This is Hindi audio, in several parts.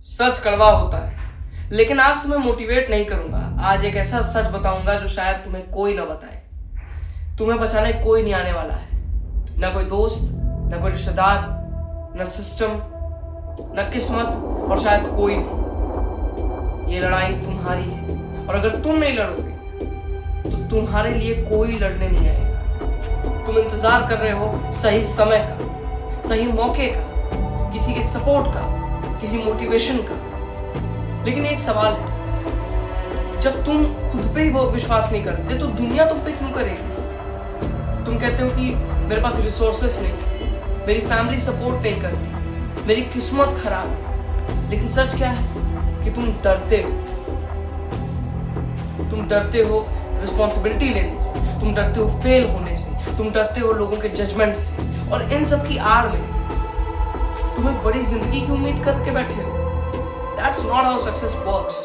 सच कड़वा होता है, लेकिन आज तुम्हें मोटिवेट नहीं करूंगा। आज एक ऐसा सच बताऊंगा जो शायद तुम्हें कोई ना बताए। तुम्हें बचाने कोई नहीं आने वाला है, ना कोई दोस्त, ना कोई रिश्तेदार, ना सिस्टम, ना किस्मत, और शायद कोई नहीं। ये लड़ाई तुम्हारी है, और अगर तुम नहीं लड़ोगे तो तुम्हारे लिए कोई लड़ने नहीं आएगा। तुम इंतजार कर रहे हो सही समय का, सही मौके का, किसी के सपोर्ट का, किसी मोटिवेशन का। लेकिन एक सवाल है, जब तुम खुद पे ही विश्वास नहीं करते तो दुनिया तुम पे क्यों करेगी? तुम कहते हो कि मेरे पास रिसोर्सेस नहीं, मेरी फैमिली सपोर्ट नहीं करती, मेरी किस्मत खराब है। लेकिन सच क्या है कि तुम डरते हो। तुम डरते हो रिस्पॉन्सिबिलिटी लेने से, तुम डरते हो फेल होने से, तुम डरते हो लोगों के जजमेंट से, और इन सब की आड़ में तुम्हें बड़ी जिंदगी की उम्मीद करके बैठे हो। That's not how success works.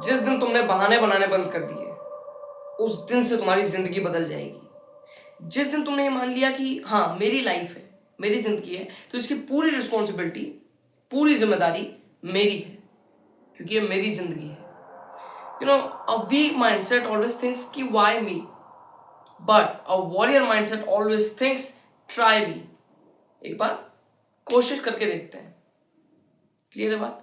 जिस दिन तुमने बहाने बनाने बंद कर दिए, उस दिन से तुम्हारी जिंदगी बदल जाएगी। जिस दिन तुमने ये मान लिया कि हाँ मेरी लाइफ है, मेरी जिंदगी है, तो इसकी पूरी रिस्पॉन्सिबिलिटी, पूरी जिम्मेदारी मेरी है, क्योंकि ये मेरी जिंदगी है। A weak mindset always thinks कि why me, but a warrior mindset always thinks try me. एक बार कोशिश करके देखते हैं। क्लियर है बात?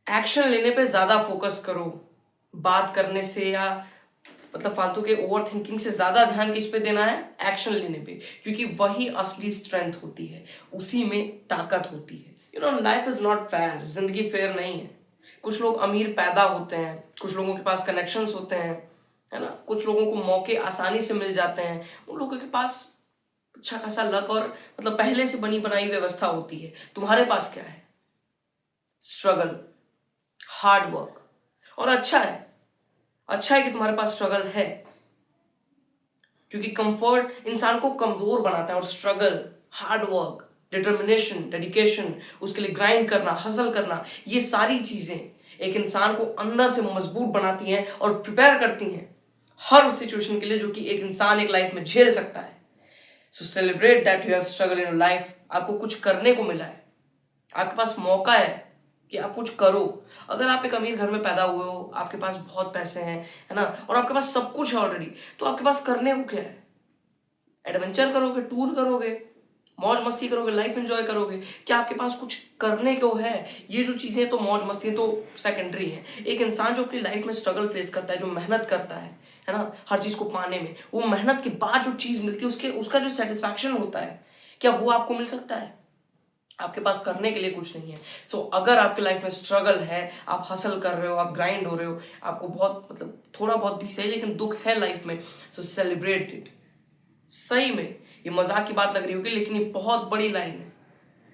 एक्शन लेने पे ज्यादा फोकस करो, बात करने से या फालतू के ओवर थिंकिंग से ज्यादा ध्यान किस पे देना है? एक्शन लेने पे, क्योंकि वही असली स्ट्रेंथ होती है, उसी में ताकत होती है। लाइफ इज नॉट फेयर, जिंदगी फेयर नहीं है। कुछ लोग अमीर पैदा होते हैं, कुछ लोगों के पास कनेक्शंस होते हैं, है ना, कुछ लोगों को मौके आसानी से मिल जाते हैं, उन लोगों के पास अच्छा खासा लक और पहले से बनी बनाई व्यवस्था होती है। तुम्हारे पास क्या है? Struggle, hard work. और अच्छा है कि तुम्हारे पास स्ट्रगल है, क्योंकि कंफर्ट इंसान को कमजोर बनाता है, और struggle, hard work, determination, dedication, उसके लिए ग्राइंड करना, हसल करना, ये सारी चीजें एक इंसान को अंदर से मजबूत बनाती हैं और प्रिपेयर करती हैं हर उस सिचुएशन के लिए जो कि एक इंसान एक लाइफ में झेल सकता है। So celebrate that you have struggle in your life. आपको कुछ करने को मिला है, आपके पास मौका है कि आप कुछ करो। अगर आप एक अमीर घर में पैदा हुए हो, आपके पास बहुत पैसे हैं, है ना, और आपके पास सब कुछ है ऑलरेडी, तो आपके पास करने को क्या है? एडवेंचर करोगे, टूर करोगे, मौज मस्ती करोगे, लाइफ एंजॉय करोगे? क्या आपके पास कुछ करने को है? ये जो चीजें तो मौज मस्ती तो सेकेंडरी है। एक इंसान जो अपनी लाइफ में स्ट्रगल फेस करता है, जो मेहनत करता है ना, हर चीज को पाने में, वो मेहनत के बाद जो चीज मिलती है उसका जो सेटिस्फैक्शन होता है, क्या वो आपको मिल सकता है? आपके पास करने के लिए कुछ नहीं है। सो अगर आपके लाइफ में स्ट्रगल है, आप हसल कर रहे हो, आप ग्राइंड हो रहे हो, आपको बहुत थोड़ा बहुत भी सही लेकिन दुख है लाइफ में, सो सेलिब्रेट इट। सही में ये मजाक की बात लग रही होगी, लेकिन ये बहुत बड़ी लाइन है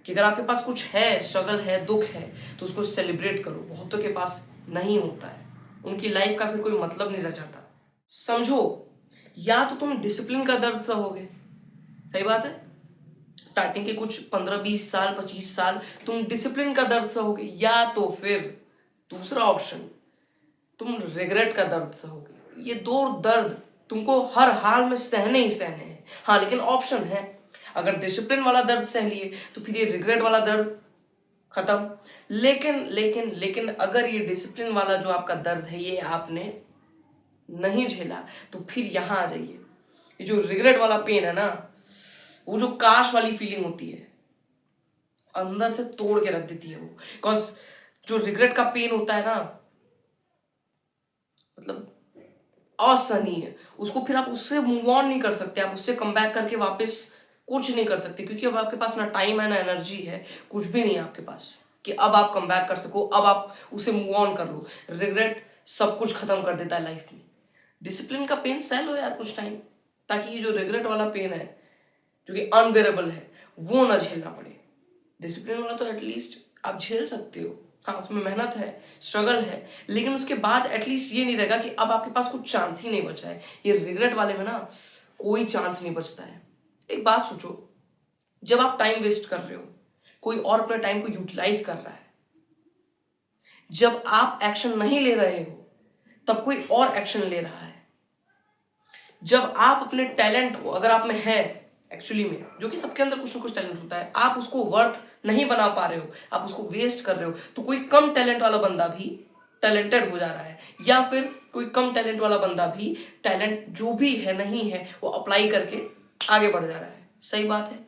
कि अगर आपके पास कुछ है, स्ट्रगल है, दुख है, तो उसको सेलिब्रेट करो। बहुतों के पास नहीं होता है, उनकी लाइफ का फिर कोई मतलब नहीं रह जाता। समझो, या तो तुम डिसिप्लिन का दर्द सहोगे, सही बात है, स्टार्टिंग के कुछ 15-20 साल, 25 साल तुम डिसिप्लिन का दर्द सहोगे, या तो फिर दूसरा ऑप्शन, तुम रिग्रेट का दर्द सहोगे। ये दो दर्द तुमको हर हाल में सहने ही सहने हैं। हाँ, लेकिन ऑप्शन है, अगर डिसिप्लिन वाला दर्द सह लिए तो फिर ये रिग्रेट वाला दर्द खत्म। लेकिन लेकिन लेकिन अगर ये डिसिप्लिन वाला जो आपका दर्द है ये आपने नहीं झेला, तो फिर यहां आ जाइए। ये जो रिग्रेट वाला पेन है ना, वो जो काश वाली फीलिंग होती है, अंदर से तोड़ के रख देती है वो। बिकॉज जो रिग्रेट का पेन होता है ना, असहनीय है, उसको फिर आप उससे मूव ऑन नहीं कर सकते, आप उससे कम बैक करके वापस कुछ नहीं कर सकते, क्योंकि अब आपके पास ना टाइम है, ना एनर्जी है, कुछ भी नहीं है आपके पास कि अब आप कम बैक कर सको, अब आप उसे मूव ऑन कर लो। रिग्रेट सब कुछ खत्म कर देता है लाइफ में। डिसिप्लिन का पेन सह लो यार कुछ टाइम, ताकि ये जो रिग्रेट वाला पेन है जो कि अनबेरेबल है, वो ना झेलना पड़े। डिसिप्लिन वाला तो एटलीस्ट आप झेल सकते हो, हाँ उसमें मेहनत है, स्ट्रगल है, लेकिन उसके बाद एटलीस्ट ये नहीं रहेगा कि अब आपके पास कुछ चांस ही नहीं बचा है। ये रिग्रेट वाले में ना कोई चांस नहीं बचता है। एक बात सोचो, जब आप टाइम वेस्ट कर रहे हो, कोई और अपने टाइम को यूटिलाइज कर रहा है, जब आप एक्शन नहीं ले रहे हो तब कोई और एक्शन ले रहा है, जब आप अपने टैलेंट को, अगर आप में है एक्चुअली में, जो कि सबके अंदर कुछ ना कुछ टैलेंट होता है, आप उसको वर्थ नहीं बना पा रहे हो, आप उसको वेस्ट कर रहे हो, तो कोई कम टैलेंट वाला बंदा भी टैलेंटेड हो जा रहा है, या फिर कोई कम टैलेंट वाला बंदा भी टैलेंट जो भी है नहीं है वो अप्लाई करके आगे बढ़ जा रहा है। सही बात है।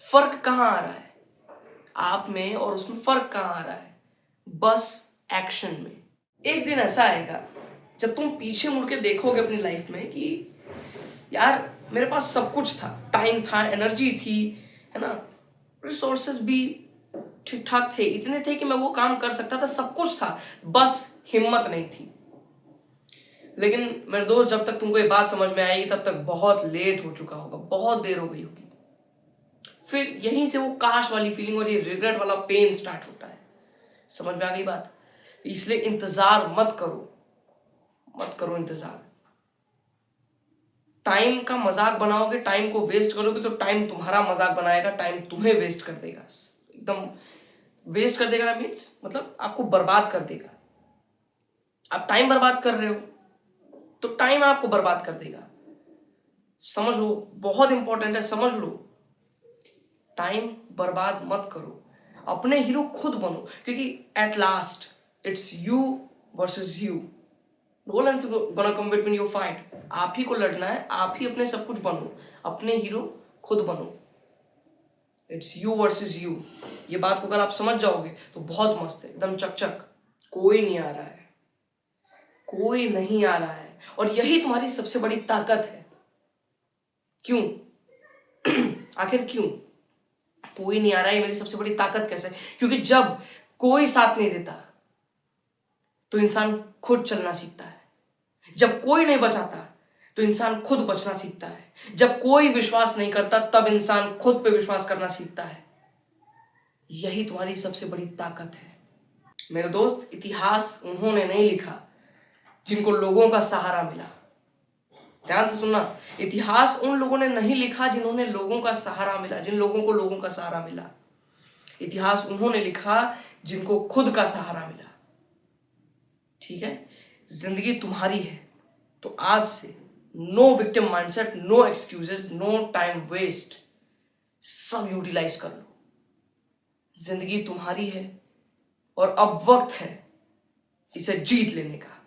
फर्क कहाँ आ रहा है आप में और उसमें? फर्क कहाँ आ रहा है? बस एक्शन में। एक दिन ऐसा आएगा जब तुम पीछे मुड़ के देखोगे अपनी लाइफ में कि यार मेरे पास सब कुछ था, टाइम था, एनर्जी थी, है ना, रिसोर्सेज भी ठीक ठाक थे, इतने थे कि मैं वो काम कर सकता था, सब कुछ था, बस हिम्मत नहीं थी। लेकिन मेरे दोस्त, जब तक तुमको ये बात समझ में आएगी तब तक बहुत लेट हो चुका होगा, बहुत देर हो गई होगी। फिर यहीं से वो काश वाली फीलिंग और ये रिग्रेट वाला पेन स्टार्ट होता है। समझ में आ गई बात? इसलिए इंतजार मत करो, मत करो इंतजार। टाइम का मजाक बनाओगे, टाइम को वेस्ट करोगे, तो टाइम तुम्हारा मजाक बनाएगा, टाइम तुम्हें वेस्ट कर देगा, एकदम वेस्ट कर देगा। मीन्स मतलब आपको बर्बाद कर देगा। आप टाइम बर्बाद कर रहे हो तो टाइम आपको बर्बाद कर देगा। समझ लो, बहुत इंपॉर्टेंट है, समझ लो। टाइम बर्बाद मत करो, अपने हीरो खुद बनो, क्योंकि at last it's you versus you. No one is gonna come between your fight. आप ही को लड़ना है, आप ही अपने सब कुछ बनो, अपने हीरो खुद बनो। It's you versus you. ये बात को अगर आप समझ जाओगे तो बहुत मस्त है, एकदम चकचक। कोई नहीं आ रहा है, कोई नहीं आ रहा है, और यही तुम्हारी सबसे बड़ी ताकत है। क्यों? आखिर क्यों कोई नहीं आ रहा है? ये मेरी सबसे बड़ी ताकत कैसे? क्योंकि जब कोई साथ नहीं देता तो इंसान खुद चलना सीखता है। जब कोई नहीं बचाता तो इंसान खुद बचना सीखता है। जब कोई विश्वास नहीं करता तब इंसान खुद पे विश्वास करना सीखता है। यही तुम्हारी सबसे बड़ी ताकत है मेरे दोस्त। इतिहास उन्होंने नहीं लिखा जिनको लोगों का सहारा मिला। ध्यान से सुनना, इतिहास उन लोगों ने नहीं लिखा जिन्होंने लोगों का सहारा मिला, जिन लोगों को लोगों का सहारा मिला। इतिहास उन्होंने लिखा जिनको खुद का सहारा मिला। ठीक है? जिंदगी तुम्हारी है, तो आज से no victim mindset, no excuses, no time waste, सब यूटिलाइज कर लो। जिंदगी तुम्हारी है और अब वक्त है इसे जीत लेने का।